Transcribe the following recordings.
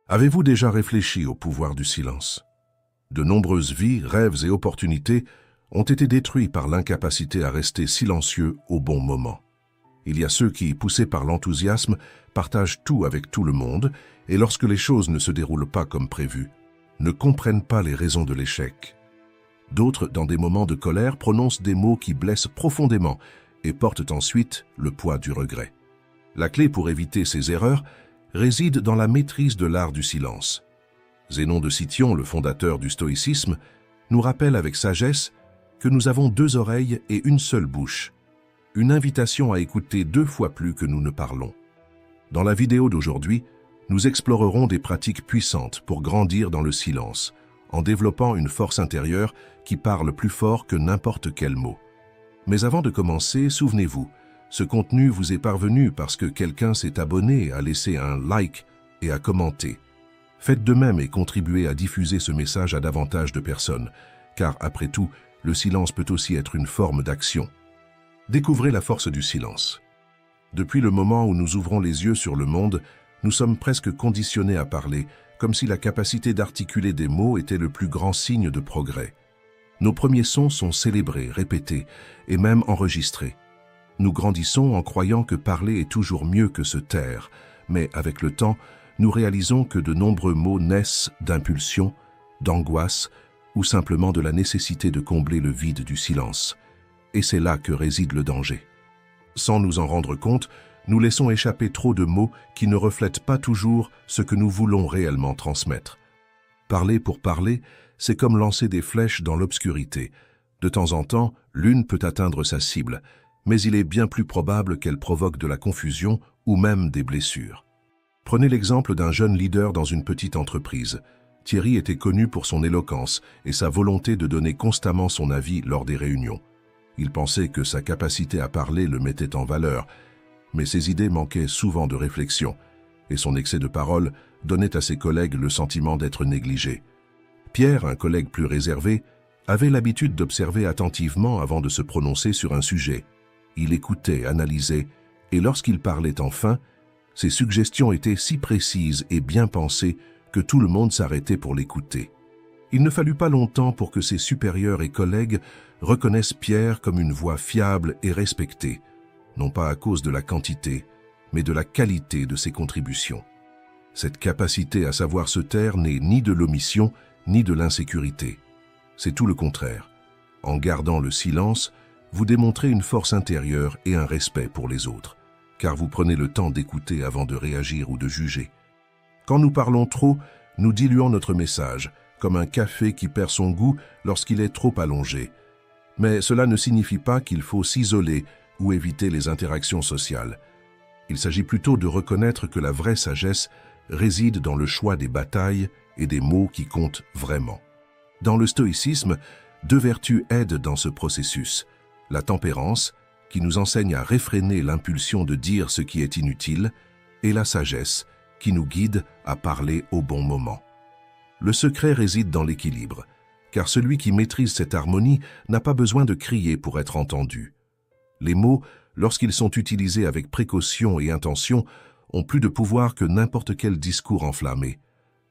Avez-vous déjà réfléchi au pouvoir du silence? De nombreuses vies, rêves et opportunités ont été détruits par l'incapacité à rester silencieux au bon moment. Il y a ceux qui, poussés par l'enthousiasme, partagent tout avec tout le monde et lorsque les choses ne se déroulent pas comme prévu, ne comprennent pas les raisons de l'échec. D'autres, dans des moments de colère, prononcent des mots qui blessent profondément et portent ensuite le poids du regret. La clé pour éviter ces erreurs réside dans la maîtrise de l'art du silence. Zénon de Cityon, le fondateur du stoïcisme, nous rappelle avec sagesse que nous avons 2 oreilles et une seule bouche, une invitation à écouter 2 fois plus que nous ne parlons. Dans la vidéo d'aujourd'hui, nous explorerons des pratiques puissantes pour grandir dans le silence, en développant une force intérieure qui parle plus fort que n'importe quel mot. Mais avant de commencer, souvenez-vous, ce contenu vous est parvenu parce que quelqu'un s'est abonné, a laissé un like et a commenté. Faites de même et contribuez à diffuser ce message à davantage de personnes, car après tout, le silence peut aussi être une forme d'action. Découvrez la force du silence. Depuis le moment où nous ouvrons les yeux sur le monde, nous sommes presque conditionnés à parler, comme si la capacité d'articuler des mots était le plus grand signe de progrès. Nos premiers sons sont célébrés, répétés et même enregistrés. Nous grandissons en croyant que parler est toujours mieux que se taire, mais avec le temps, nous réalisons que de nombreux mots naissent d'impulsion, d'angoisse ou simplement de la nécessité de combler le vide du silence. Et c'est là que réside le danger. Sans nous en rendre compte, nous laissons échapper trop de mots qui ne reflètent pas toujours ce que nous voulons réellement transmettre. Parler pour parler, c'est comme lancer des flèches dans l'obscurité. De temps en temps, l'une peut atteindre sa cible, mais il est bien plus probable qu'elle provoque de la confusion ou même des blessures. Prenez l'exemple d'un jeune leader dans une petite entreprise. Thierry était connu pour son éloquence et sa volonté de donner constamment son avis lors des réunions. Il pensait que sa capacité à parler le mettait en valeur, mais ses idées manquaient souvent de réflexion, et son excès de parole donnait à ses collègues le sentiment d'être négligés. Pierre, un collègue plus réservé, avait l'habitude d'observer attentivement avant de se prononcer sur un sujet. Il écoutait, analysait, et lorsqu'il parlait enfin, ses suggestions étaient si précises et bien pensées que tout le monde s'arrêtait pour l'écouter. Il ne fallut pas longtemps pour que ses supérieurs et collègues reconnaissent Pierre comme une voix fiable et respectée, non pas à cause de la quantité, mais de la qualité de ses contributions. Cette capacité à savoir se taire n'est ni de l'omission, ni de l'insécurité. C'est tout le contraire. En gardant le silence, vous démontrez une force intérieure et un respect pour les autres, car vous prenez le temps d'écouter avant de réagir ou de juger. Quand nous parlons trop, nous diluons notre message, comme un café qui perd son goût lorsqu'il est trop allongé. Mais cela ne signifie pas qu'il faut s'isoler ou éviter les interactions sociales. Il s'agit plutôt de reconnaître que la vraie sagesse réside dans le choix des batailles et des mots qui comptent vraiment. Dans le stoïcisme, 2 vertus aident dans ce processus. La tempérance, qui nous enseigne à réfréner l'impulsion de dire ce qui est inutile, et la sagesse, qui nous guide à parler au bon moment. Le secret réside dans l'équilibre, car celui qui maîtrise cette harmonie n'a pas besoin de crier pour être entendu. Les mots, lorsqu'ils sont utilisés avec précaution et intention, ont plus de pouvoir que n'importe quel discours enflammé.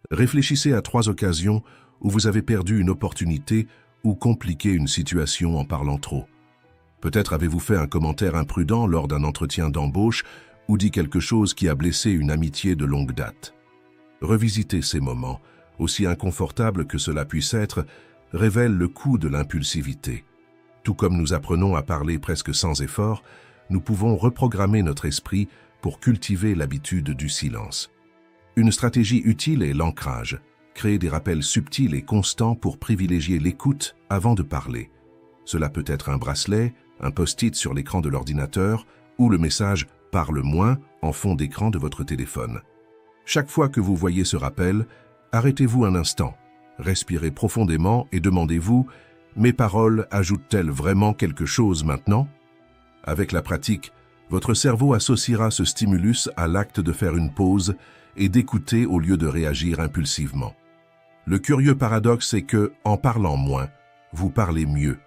Réfléchissez à 3 occasions où vous avez perdu une opportunité ou compliqué une situation en parlant trop. Peut-être avez-vous fait un commentaire imprudent lors d'un entretien d'embauche ou dit quelque chose qui a blessé une amitié de longue date. Revisiter ces moments, aussi inconfortables que cela puisse être, révèle le coût de l'impulsivité. Tout comme nous apprenons à parler presque sans effort, nous pouvons reprogrammer notre esprit pour cultiver l'habitude du silence. Une stratégie utile est l'ancrage, créer des rappels subtils et constants pour privilégier l'écoute avant de parler. Cela peut être un bracelet, un post-it sur l'écran de l'ordinateur ou le message « Parle moins » en fond d'écran de votre téléphone. Chaque fois que vous voyez ce rappel, arrêtez-vous un instant, respirez profondément et demandez-vous « Mes paroles ajoutent-elles vraiment quelque chose maintenant ?» Avec la pratique, votre cerveau associera ce stimulus à l'acte de faire une pause et d'écouter au lieu de réagir impulsivement. Le curieux paradoxe est que, en parlant moins, vous parlez mieux.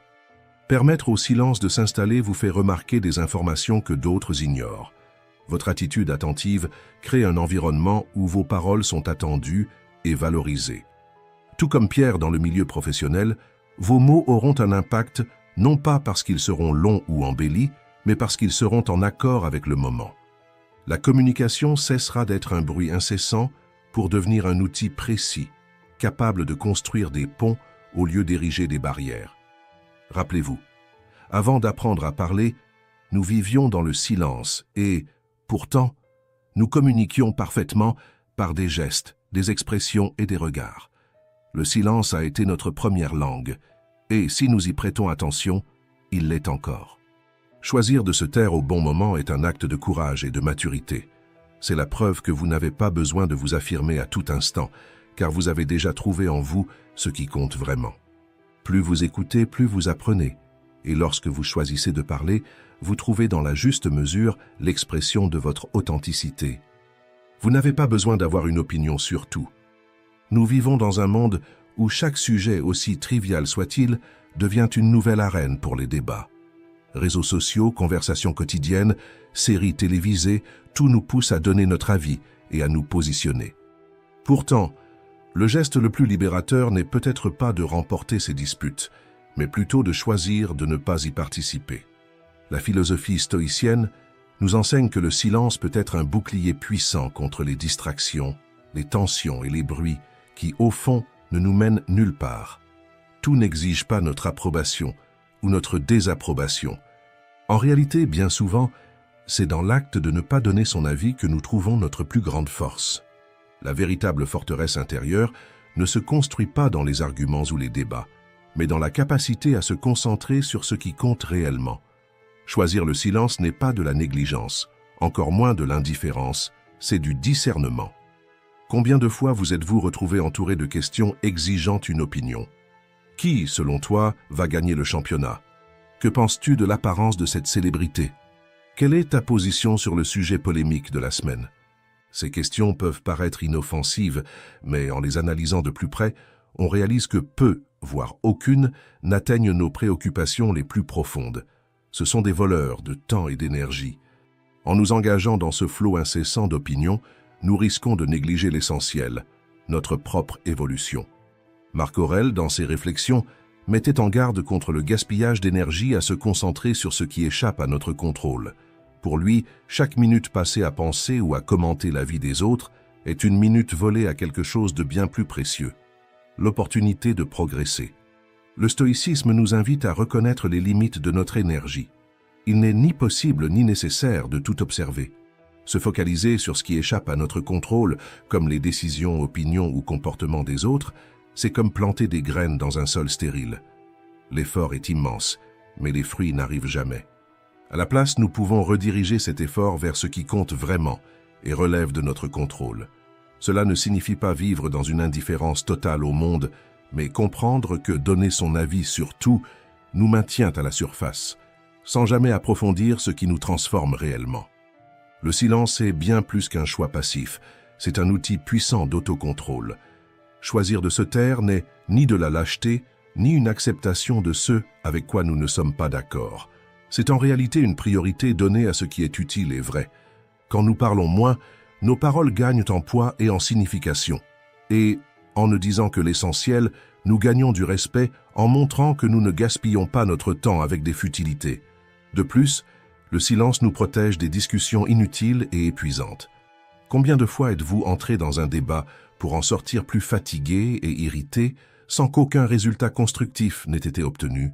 Permettre au silence de s'installer vous fait remarquer des informations que d'autres ignorent. Votre attitude attentive crée un environnement où vos paroles sont attendues et valorisées. Tout comme Pierre dans le milieu professionnel, vos mots auront un impact non pas parce qu'ils seront longs ou embellis, mais parce qu'ils seront en accord avec le moment. La communication cessera d'être un bruit incessant pour devenir un outil précis, capable de construire des ponts au lieu d'ériger des barrières. Rappelez-vous, avant d'apprendre à parler, nous vivions dans le silence et, pourtant, nous communiquions parfaitement par des gestes, des expressions et des regards. Le silence a été notre première langue, et si nous y prêtons attention, il l'est encore. Choisir de se taire au bon moment est un acte de courage et de maturité. C'est la preuve que vous n'avez pas besoin de vous affirmer à tout instant, car vous avez déjà trouvé en vous ce qui compte vraiment. Plus vous écoutez, plus vous apprenez. Et lorsque vous choisissez de parler, vous trouvez dans la juste mesure l'expression de votre authenticité. Vous n'avez pas besoin d'avoir une opinion sur tout. Nous vivons dans un monde où chaque sujet, aussi trivial soit-il, devient une nouvelle arène pour les débats. Réseaux sociaux, conversations quotidiennes, séries télévisées, tout nous pousse à donner notre avis et à nous positionner. Pourtant, le geste le plus libérateur n'est peut-être pas de remporter ces disputes, mais plutôt de choisir de ne pas y participer. La philosophie stoïcienne nous enseigne que le silence peut être un bouclier puissant contre les distractions, les tensions et les bruits qui, au fond, ne nous mènent nulle part. Tout n'exige pas notre approbation ou notre désapprobation. En réalité, bien souvent, c'est dans l'acte de ne pas donner son avis que nous trouvons notre plus grande force. La véritable forteresse intérieure ne se construit pas dans les arguments ou les débats, mais dans la capacité à se concentrer sur ce qui compte réellement. Choisir le silence n'est pas de la négligence, encore moins de l'indifférence, c'est du discernement. Combien de fois vous êtes-vous retrouvé entouré de questions exigeant une opinion? Qui, selon toi, va gagner le championnat? Que penses-tu de l'apparence de cette célébrité? Quelle est ta position sur le sujet polémique de la semaine? Ces questions peuvent paraître inoffensives, mais en les analysant de plus près, on réalise que peu, voire aucune, n'atteignent nos préoccupations les plus profondes. Ce sont des voleurs de temps et d'énergie. En nous engageant dans ce flot incessant d'opinions, nous risquons de négliger l'essentiel, notre propre évolution. Marc Aurèle, dans ses réflexions, mettait en garde contre le gaspillage d'énergie à se concentrer sur ce qui échappe à notre contrôle. Pour lui, chaque minute passée à penser ou à commenter la vie des autres est une minute volée à quelque chose de bien plus précieux, l'opportunité de progresser. Le stoïcisme nous invite à reconnaître les limites de notre énergie. Il n'est ni possible ni nécessaire de tout observer. Se focaliser sur ce qui échappe à notre contrôle, comme les décisions, opinions ou comportements des autres, c'est comme planter des graines dans un sol stérile. L'effort est immense, mais les fruits n'arrivent jamais. À la place, nous pouvons rediriger cet effort vers ce qui compte vraiment et relève de notre contrôle. Cela ne signifie pas vivre dans une indifférence totale au monde, mais comprendre que donner son avis sur tout nous maintient à la surface, sans jamais approfondir ce qui nous transforme réellement. Le silence est bien plus qu'un choix passif, c'est un outil puissant d'autocontrôle. Choisir de se taire n'est ni de la lâcheté, ni une acceptation de ce avec quoi nous ne sommes pas d'accord. C'est en réalité une priorité donnée à ce qui est utile et vrai. Quand nous parlons moins, nos paroles gagnent en poids et en signification. Et, en ne disant que l'essentiel, nous gagnons du respect en montrant que nous ne gaspillons pas notre temps avec des futilités. De plus, le silence nous protège des discussions inutiles et épuisantes. Combien de fois êtes-vous entré dans un débat pour en sortir plus fatigué et irrité, sans qu'aucun résultat constructif n'ait été obtenu?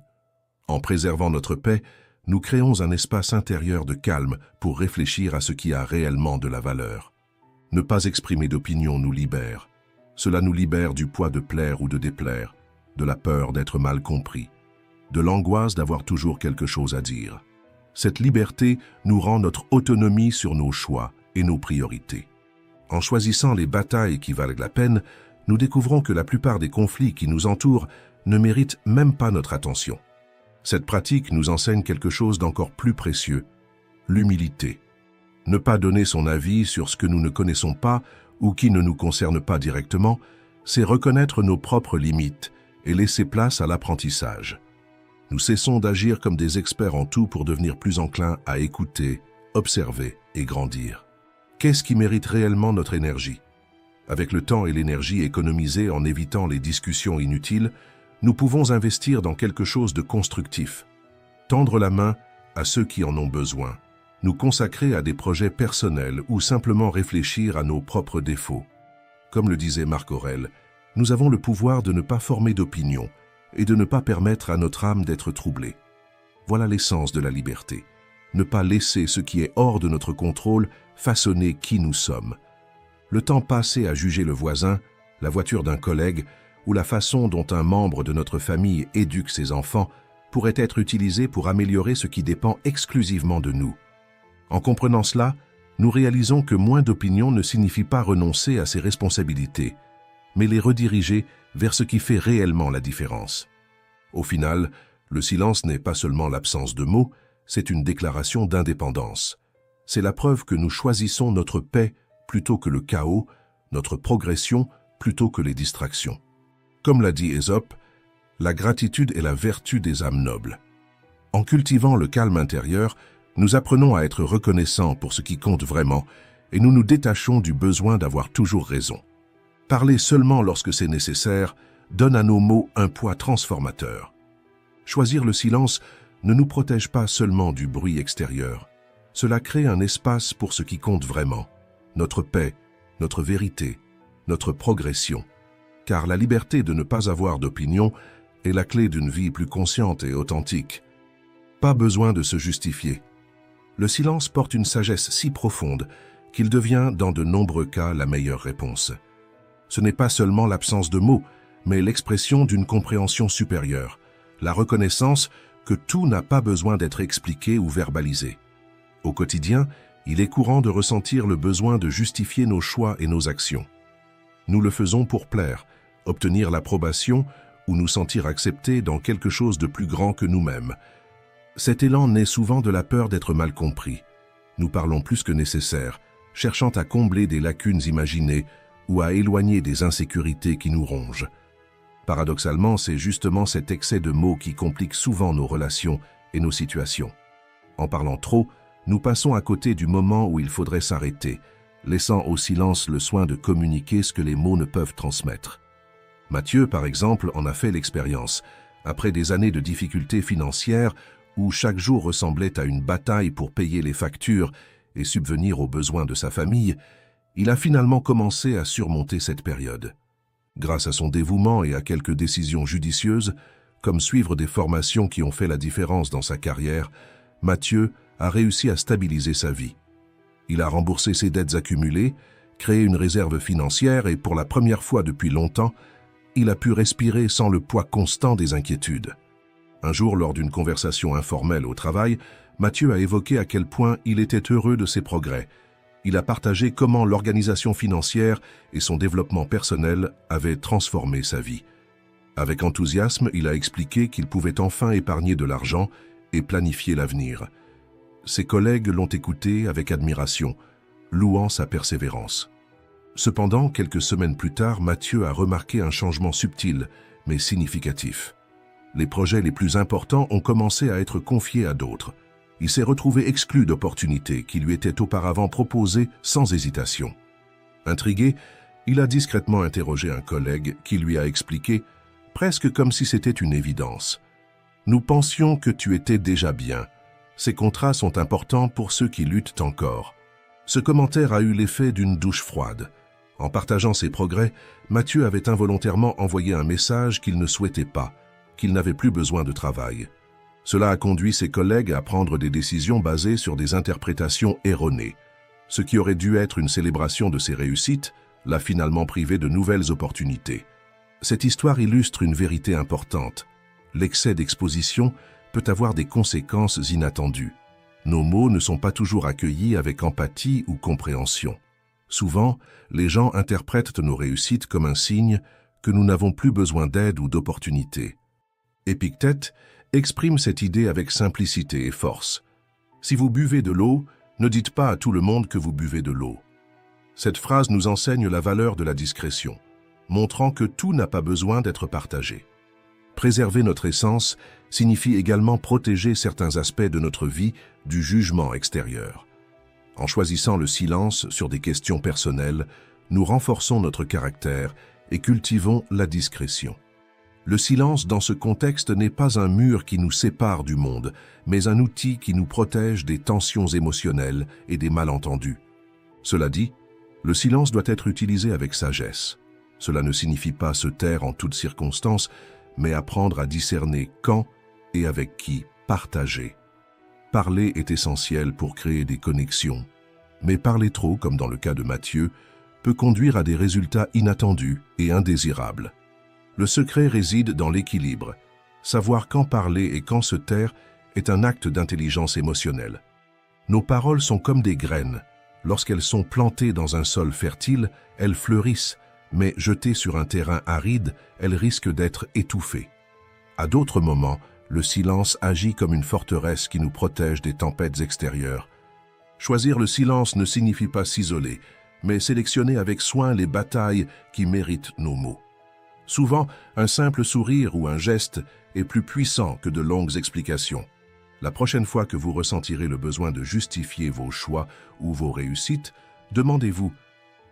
En préservant notre paix, nous créons un espace intérieur de calme pour réfléchir à ce qui a réellement de la valeur. Ne pas exprimer d'opinion nous libère. Cela nous libère du poids de plaire ou de déplaire, de la peur d'être mal compris, de l'angoisse d'avoir toujours quelque chose à dire. Cette liberté nous rend notre autonomie sur nos choix et nos priorités. En choisissant les batailles qui valent la peine, nous découvrons que la plupart des conflits qui nous entourent ne méritent même pas notre attention. Cette pratique nous enseigne quelque chose d'encore plus précieux, l'humilité. Ne pas donner son avis sur ce que nous ne connaissons pas ou qui ne nous concerne pas directement, c'est reconnaître nos propres limites et laisser place à l'apprentissage. Nous cessons d'agir comme des experts en tout pour devenir plus enclins à écouter, observer et grandir. Qu'est-ce qui mérite réellement notre énergie? Avec le temps et l'énergie économisés en évitant les discussions inutiles, nous pouvons investir dans quelque chose de constructif. Tendre la main à ceux qui en ont besoin, nous consacrer à des projets personnels ou simplement réfléchir à nos propres défauts. Comme le disait Marc Aurèle, nous avons le pouvoir de ne pas former d'opinion et de ne pas permettre à notre âme d'être troublée. Voilà l'essence de la liberté. Ne pas laisser ce qui est hors de notre contrôle façonner qui nous sommes. Le temps passé à juger le voisin, la voiture d'un collègue ou la façon dont un membre de notre famille éduque ses enfants pourrait être utilisé pour améliorer ce qui dépend exclusivement de nous. En comprenant cela, nous réalisons que moins d'opinions ne signifie pas renoncer à ses responsabilités, mais les rediriger vers ce qui fait réellement la différence. Au final, le silence n'est pas seulement l'absence de mots, c'est une déclaration d'indépendance. C'est la preuve que nous choisissons notre paix plutôt que le chaos, notre progression plutôt que les distractions. Comme l'a dit Ésope, la gratitude est la vertu des âmes nobles. En cultivant le calme intérieur, nous apprenons à être reconnaissants pour ce qui compte vraiment et nous nous détachons du besoin d'avoir toujours raison. Parler seulement lorsque c'est nécessaire donne à nos mots un poids transformateur. Choisir le silence ne nous protège pas seulement du bruit extérieur. Cela crée un espace pour ce qui compte vraiment, notre paix, notre vérité, notre progression. Car la liberté de ne pas avoir d'opinion est la clé d'une vie plus consciente et authentique. Pas besoin de se justifier. Le silence porte une sagesse si profonde qu'il devient dans de nombreux cas la meilleure réponse. Ce n'est pas seulement l'absence de mots, mais l'expression d'une compréhension supérieure, la reconnaissance que tout n'a pas besoin d'être expliqué ou verbalisé. Au quotidien, il est courant de ressentir le besoin de justifier nos choix et nos actions. Nous le faisons pour plaire, obtenir l'approbation ou nous sentir acceptés dans quelque chose de plus grand que nous-mêmes. Cet élan naît souvent de la peur d'être mal compris. Nous parlons plus que nécessaire, cherchant à combler des lacunes imaginées ou à éloigner des insécurités qui nous rongent. Paradoxalement, c'est justement cet excès de mots qui complique souvent nos relations et nos situations. En parlant trop, nous passons à côté du moment où il faudrait s'arrêter, laissant au silence le soin de communiquer ce que les mots ne peuvent transmettre. Matthieu, par exemple, en a fait l'expérience. Après des années de difficultés financières, où chaque jour ressemblait à une bataille pour payer les factures et subvenir aux besoins de sa famille, il a finalement commencé à surmonter cette période. Grâce à son dévouement et à quelques décisions judicieuses, comme suivre des formations qui ont fait la différence dans sa carrière, Matthieu a réussi à stabiliser sa vie. Il a remboursé ses dettes accumulées, créé une réserve financière et pour la première fois depuis longtemps, il a pu respirer sans le poids constant des inquiétudes. Un jour, lors d'une conversation informelle au travail, Matthieu a évoqué à quel point il était heureux de ses progrès. Il a partagé comment l'organisation financière et son développement personnel avaient transformé sa vie. Avec enthousiasme, il a expliqué qu'il pouvait enfin épargner de l'argent et planifier l'avenir. Ses collègues l'ont écouté avec admiration, louant sa persévérance. Cependant, quelques semaines plus tard, Matthieu a remarqué un changement subtil, mais significatif. Les projets les plus importants ont commencé à être confiés à d'autres. Il s'est retrouvé exclu d'opportunités qui lui étaient auparavant proposées sans hésitation. Intrigué, il a discrètement interrogé un collègue qui lui a expliqué, presque comme si c'était une évidence. « Nous pensions que tu étais déjà bien. Ces contrats sont importants pour ceux qui luttent encore. » Ce commentaire a eu l'effet d'une douche froide. En partageant ses progrès, Matthieu avait involontairement envoyé un message qu'il ne souhaitait pas, qu'il n'avait plus besoin de travail. Cela a conduit ses collègues à prendre des décisions basées sur des interprétations erronées. Ce qui aurait dû être une célébration de ses réussites l'a finalement privé de nouvelles opportunités. Cette histoire illustre une vérité importante. L'excès d'exposition peut avoir des conséquences inattendues. Nos mots ne sont pas toujours accueillis avec empathie ou compréhension. Souvent, les gens interprètent nos réussites comme un signe que nous n'avons plus besoin d'aide ou d'opportunités. Épictète exprime cette idée avec simplicité et force. Si vous buvez de l'eau, ne dites pas à tout le monde que vous buvez de l'eau. Cette phrase nous enseigne la valeur de la discrétion, montrant que tout n'a pas besoin d'être partagé. Préserver notre essence signifie également protéger certains aspects de notre vie du jugement extérieur. En choisissant le silence sur des questions personnelles, nous renforçons notre caractère et cultivons la discrétion. Le silence dans ce contexte n'est pas un mur qui nous sépare du monde, mais un outil qui nous protège des tensions émotionnelles et des malentendus. Cela dit, le silence doit être utilisé avec sagesse. Cela ne signifie pas se taire en toutes circonstances, mais apprendre à discerner quand et avec qui partager. Parler est essentiel pour créer des connexions, mais parler trop, comme dans le cas de Mathieu, peut conduire à des résultats inattendus et indésirables. Le secret réside dans l'équilibre. Savoir quand parler et quand se taire est un acte d'intelligence émotionnelle. Nos paroles sont comme des graines. Lorsqu'elles sont plantées dans un sol fertile, elles fleurissent, mais jetées sur un terrain aride, elles risquent d'être étouffées. À d'autres moments, le silence agit comme une forteresse qui nous protège des tempêtes extérieures. Choisir le silence ne signifie pas s'isoler, mais sélectionner avec soin les batailles qui méritent nos mots. Souvent, un simple sourire ou un geste est plus puissant que de longues explications. La prochaine fois que vous ressentirez le besoin de justifier vos choix ou vos réussites, demandez-vous,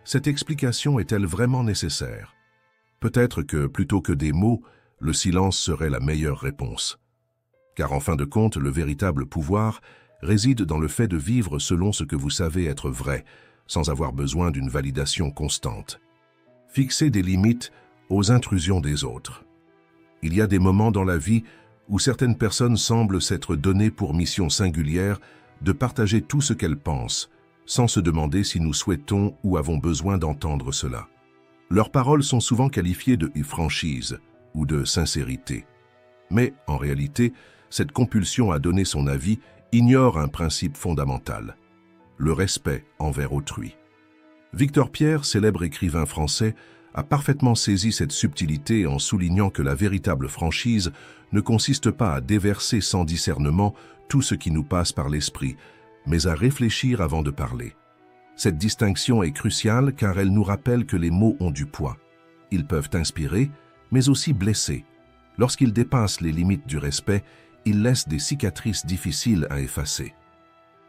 cette explication est-elle vraiment nécessaire? Peut-être que, plutôt que des mots, le silence serait la meilleure réponse. Car en fin de compte, le véritable pouvoir réside dans le fait de vivre selon ce que vous savez être vrai, sans avoir besoin d'une validation constante. Fixez des limites aux intrusions des autres. Il y a des moments dans la vie où certaines personnes semblent s'être données pour mission singulière de partager tout ce qu'elles pensent, sans se demander si nous souhaitons ou avons besoin d'entendre cela. Leurs paroles sont souvent qualifiées de franchise ou de sincérité. Mais, en réalité, cette compulsion à donner son avis ignore un principe fondamental, le respect envers autrui. Victor Pierre, célèbre écrivain français, a parfaitement saisi cette subtilité en soulignant que la véritable franchise ne consiste pas à déverser sans discernement tout ce qui nous passe par l'esprit, mais à réfléchir avant de parler. Cette distinction est cruciale car elle nous rappelle que les mots ont du poids. Ils peuvent inspirer, mais aussi blesser. Lorsqu'ils dépassent les limites du respect, ils laissent des cicatrices difficiles à effacer.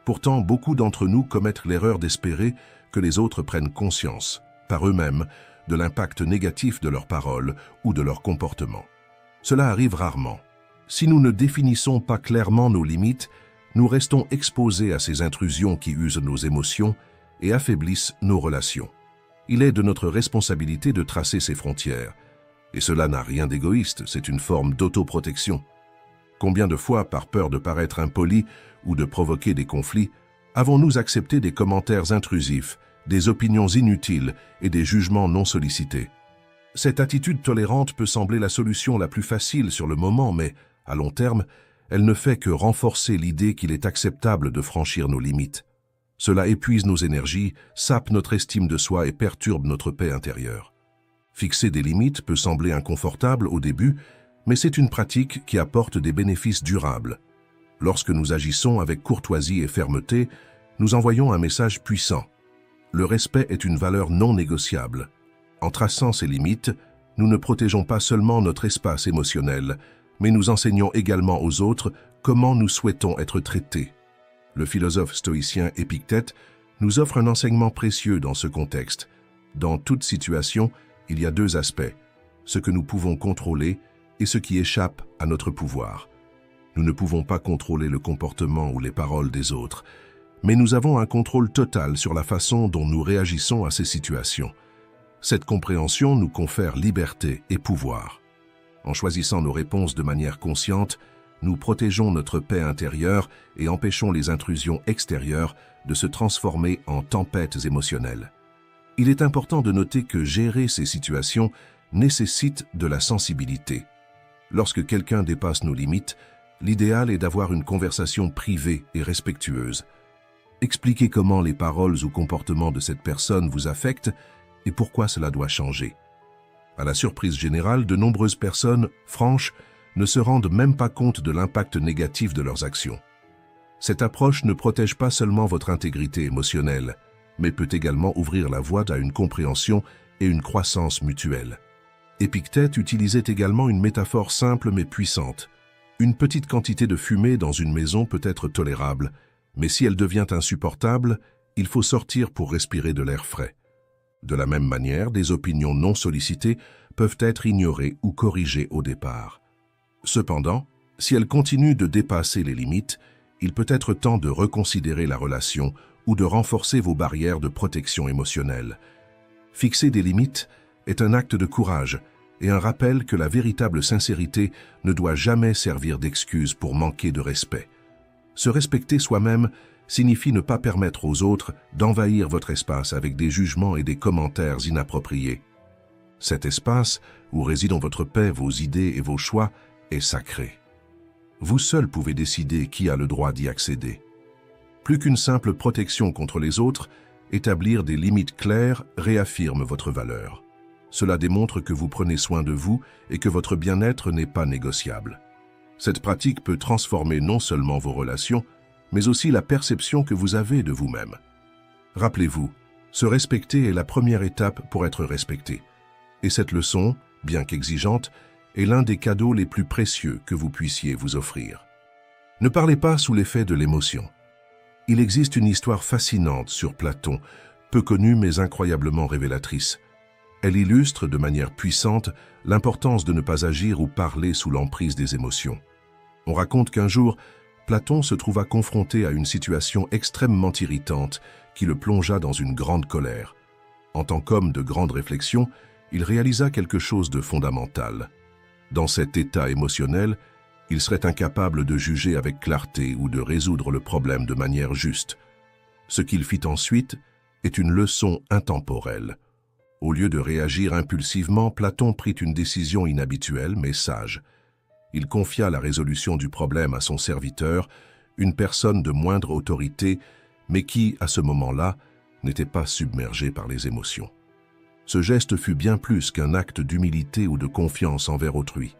Pourtant, beaucoup d'entre nous commettent l'erreur d'espérer que les autres prennent conscience, par eux-mêmes, de l'impact négatif de leurs paroles ou de leur comportement. Cela arrive rarement. Si nous ne définissons pas clairement nos limites, nous restons exposés à ces intrusions qui usent nos émotions et affaiblissent nos relations. Il est de notre responsabilité de tracer ces frontières. Et cela n'a rien d'égoïste, c'est une forme d'autoprotection. Combien de fois, par peur de paraître impoli ou de provoquer des conflits, avons-nous accepté des commentaires intrusifs, des opinions inutiles et des jugements non sollicités? Cette attitude tolérante peut sembler la solution la plus facile sur le moment, mais, à long terme, elle ne fait que renforcer l'idée qu'il est acceptable de franchir nos limites. Cela épuise nos énergies, sape notre estime de soi et perturbe notre paix intérieure. Fixer des limites peut sembler inconfortable au début, mais c'est une pratique qui apporte des bénéfices durables. Lorsque nous agissons avec courtoisie et fermeté, nous envoyons un message puissant. Le respect est une valeur non négociable. En traçant ces limites, nous ne protégeons pas seulement notre espace émotionnel, mais nous enseignons également aux autres comment nous souhaitons être traités. Le philosophe stoïcien Épictète nous offre un enseignement précieux dans ce contexte. Dans toute situation, il y a deux aspects, ce que nous pouvons contrôler et ce qui échappe à notre pouvoir. Nous ne pouvons pas contrôler le comportement ou les paroles des autres, mais nous avons un contrôle total sur la façon dont nous réagissons à ces situations. Cette compréhension nous confère liberté et pouvoir. En choisissant nos réponses de manière consciente, nous protégeons notre paix intérieure et empêchons les intrusions extérieures de se transformer en tempêtes émotionnelles. Il est important de noter que gérer ces situations nécessite de la sensibilité. Lorsque quelqu'un dépasse nos limites, l'idéal est d'avoir une conversation privée et respectueuse. Expliquez comment les paroles ou comportements de cette personne vous affectent et pourquoi cela doit changer. À la surprise générale, de nombreuses personnes franches ne se rendent même pas compte de l'impact négatif de leurs actions. Cette approche ne protège pas seulement votre intégrité émotionnelle, mais peut également ouvrir la voie à une compréhension et une croissance mutuelle. Épictète utilisait également une métaphore simple mais puissante. Une petite quantité de fumée dans une maison peut être tolérable, mais si elle devient insupportable, il faut sortir pour respirer de l'air frais. De la même manière, des opinions non sollicitées peuvent être ignorées ou corrigées au départ. Cependant, si elles continuent de dépasser les limites, il peut être temps de reconsidérer la relation ou de renforcer vos barrières de protection émotionnelle. Fixer des limites est un acte de courage et un rappel que la véritable sincérité ne doit jamais servir d'excuse pour manquer de respect. Se respecter soi-même signifie ne pas permettre aux autres d'envahir votre espace avec des jugements et des commentaires inappropriés. Cet espace, où résident votre paix, vos idées et vos choix, est sacré. Vous seul pouvez décider qui a le droit d'y accéder. Plus qu'une simple protection contre les autres, établir des limites claires réaffirme votre valeur. Cela démontre que vous prenez soin de vous et que votre bien-être n'est pas négociable. Cette pratique peut transformer non seulement vos relations, mais aussi la perception que vous avez de vous-même. Rappelez-vous, se respecter est la première étape pour être respecté. Et cette leçon, bien qu'exigeante, est l'un des cadeaux les plus précieux que vous puissiez vous offrir. Ne parlez pas sous l'effet de l'émotion. Il existe une histoire fascinante sur Platon, peu connue mais incroyablement révélatrice. Elle illustre de manière puissante l'importance de ne pas agir ou parler sous l'emprise des émotions. On raconte qu'un jour, Platon se trouva confronté à une situation extrêmement irritante qui le plongea dans une grande colère. En tant qu'homme de grande réflexion, il réalisa quelque chose de fondamental. Dans cet état émotionnel, il serait incapable de juger avec clarté ou de résoudre le problème de manière juste. Ce qu'il fit ensuite est une leçon intemporelle. Au lieu de réagir impulsivement, Platon prit une décision inhabituelle mais sage. Il confia la résolution du problème à son serviteur, une personne de moindre autorité, mais qui, à ce moment-là, n'était pas submergée par les émotions. Ce geste fut bien plus qu'un acte d'humilité ou de confiance envers autrui.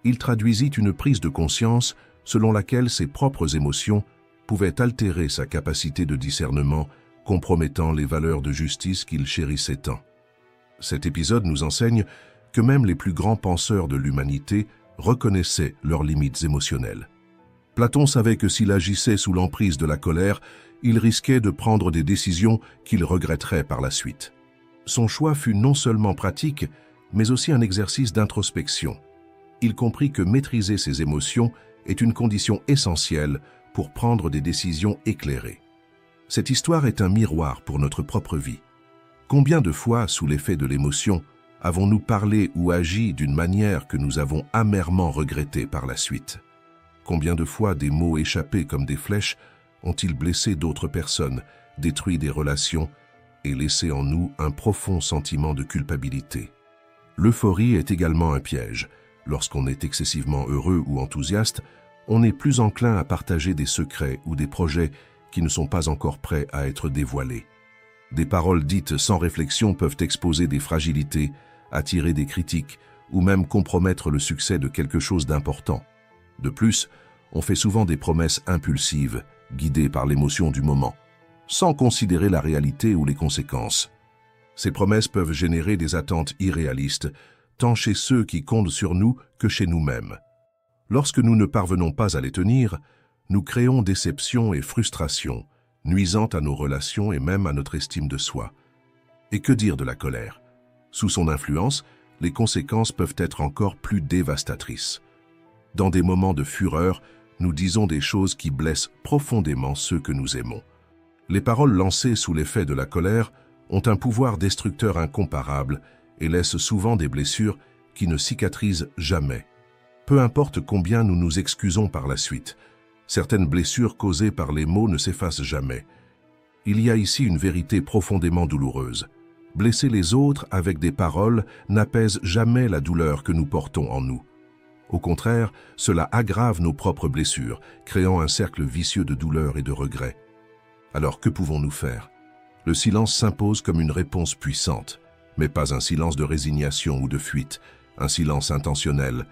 Il traduisit une prise de conscience selon laquelle ses propres émotions pouvaient altérer sa capacité de discernement, compromettant les valeurs de justice qu'il chérissait tant. Cet épisode nous enseigne que même les plus grands penseurs de l'humanité reconnaissaient leurs limites émotionnelles. Platon savait que s'il agissait sous l'emprise de la colère, il risquait de prendre des décisions qu'il regretterait par la suite. Son choix fut non seulement pratique, mais aussi un exercice d'introspection. Il comprit que maîtriser ses émotions est une condition essentielle pour prendre des décisions éclairées. Cette histoire est un miroir pour notre propre vie. Combien de fois, sous l'effet de l'émotion, avons-nous parlé ou agi d'une manière que nous avons amèrement regrettée par la suite? Combien de fois des mots échappés comme des flèches ont-ils blessé d'autres personnes, détruit des relations et laissé en nous un profond sentiment de culpabilité? L'euphorie est également un piège. Lorsqu'on est excessivement heureux ou enthousiaste, on est plus enclin à partager des secrets ou des projets qui ne sont pas encore prêts à être dévoilés. Des paroles dites sans réflexion peuvent exposer des fragilités, attirer des critiques ou même compromettre le succès de quelque chose d'important. De plus, on fait souvent des promesses impulsives, guidées par l'émotion du moment, sans considérer la réalité ou les conséquences. Ces promesses peuvent générer des attentes irréalistes, tant chez ceux qui comptent sur nous que chez nous-mêmes. Lorsque nous ne parvenons pas à les tenir, nous créons déception et frustration, nuisant à nos relations et même à notre estime de soi. Et que dire de la colère? Sous son influence, les conséquences peuvent être encore plus dévastatrices. Dans des moments de fureur, nous disons des choses qui blessent profondément ceux que nous aimons. Les paroles lancées sous l'effet de la colère ont un pouvoir destructeur incomparable et laissent souvent des blessures qui ne cicatrisent jamais. Peu importe combien nous nous excusons par la suite, certaines blessures causées par les mots ne s'effacent jamais. Il y a ici une vérité profondément douloureuse. Blesser les autres avec des paroles n'apaise jamais la douleur que nous portons en nous. Au contraire, cela aggrave nos propres blessures, créant un cercle vicieux de douleur et de regret. Alors que pouvons-nous faire? Le silence s'impose comme une réponse puissante, mais pas un silence de résignation ou de fuite, un silence intentionnel,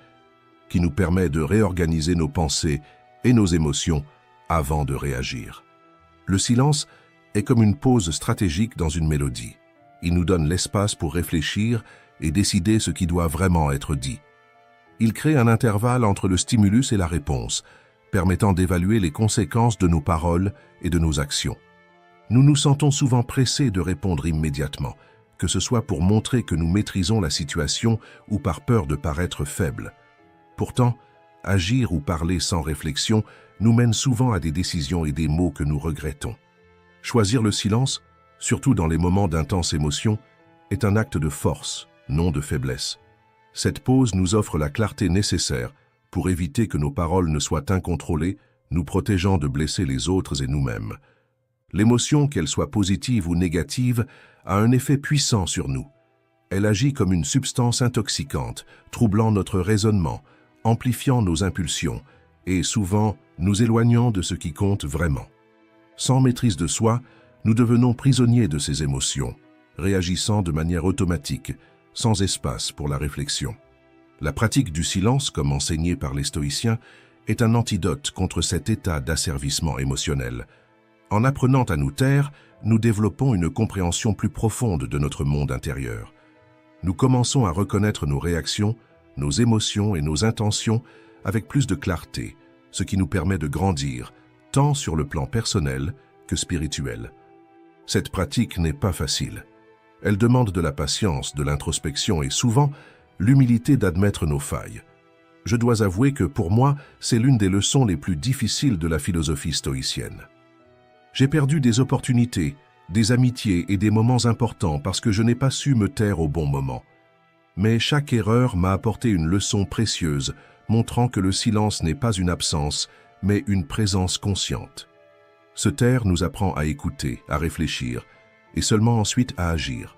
qui nous permet de réorganiser nos pensées et nos émotions avant de réagir. Le silence est comme une pause stratégique dans une mélodie. Il nous donne l'espace pour réfléchir et décider ce qui doit vraiment être dit. Il crée un intervalle entre le stimulus et la réponse, permettant d'évaluer les conséquences de nos paroles et de nos actions. Nous nous sentons souvent pressés de répondre immédiatement, que ce soit pour montrer que nous maîtrisons la situation ou par peur de paraître faibles. Pourtant, agir ou parler sans réflexion nous mène souvent à des décisions et des mots que nous regrettons. Choisir le silence, surtout dans les moments d'intense émotion, est un acte de force, non de faiblesse. Cette pause nous offre la clarté nécessaire pour éviter que nos paroles ne soient incontrôlées, nous protégeant de blesser les autres et nous-mêmes. L'émotion, qu'elle soit positive ou négative, a un effet puissant sur nous. Elle agit comme une substance intoxicante, troublant notre raisonnement, amplifiant nos impulsions et souvent nous éloignant de ce qui compte vraiment. Sans maîtrise de soi, nous devenons prisonniers de ces émotions, réagissant de manière automatique, sans espace pour la réflexion. La pratique du silence, comme enseignée par les stoïciens, est un antidote contre cet état d'asservissement émotionnel. En apprenant à nous taire, nous développons une compréhension plus profonde de notre monde intérieur. Nous commençons à reconnaître nos réactions, nos émotions et nos intentions avec plus de clarté, ce qui nous permet de grandir, tant sur le plan personnel que spirituel. Cette pratique n'est pas facile. Elle demande de la patience, de l'introspection et souvent l'humilité d'admettre nos failles. Je dois avouer que pour moi, c'est l'une des leçons les plus difficiles de la philosophie stoïcienne. J'ai perdu des opportunités, des amitiés et des moments importants parce que je n'ai pas su me taire au bon moment. Mais chaque erreur m'a apporté une leçon précieuse, montrant que le silence n'est pas une absence, mais une présence consciente. Se taire nous apprend à écouter, à réfléchir, et seulement ensuite à agir.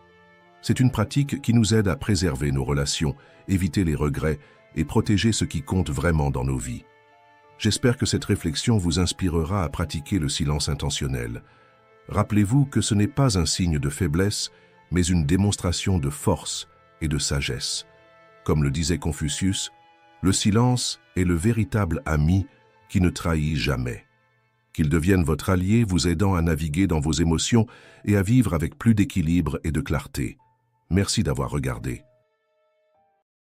C'est une pratique qui nous aide à préserver nos relations, éviter les regrets et protéger ce qui compte vraiment dans nos vies. J'espère que cette réflexion vous inspirera à pratiquer le silence intentionnel. Rappelez-vous que ce n'est pas un signe de faiblesse, mais une démonstration de force et de sagesse. Comme le disait Confucius, le silence est le véritable ami qui ne trahit jamais. Qu'il devienne votre allié vous aidant à naviguer dans vos émotions et à vivre avec plus d'équilibre et de clarté. Merci d'avoir regardé.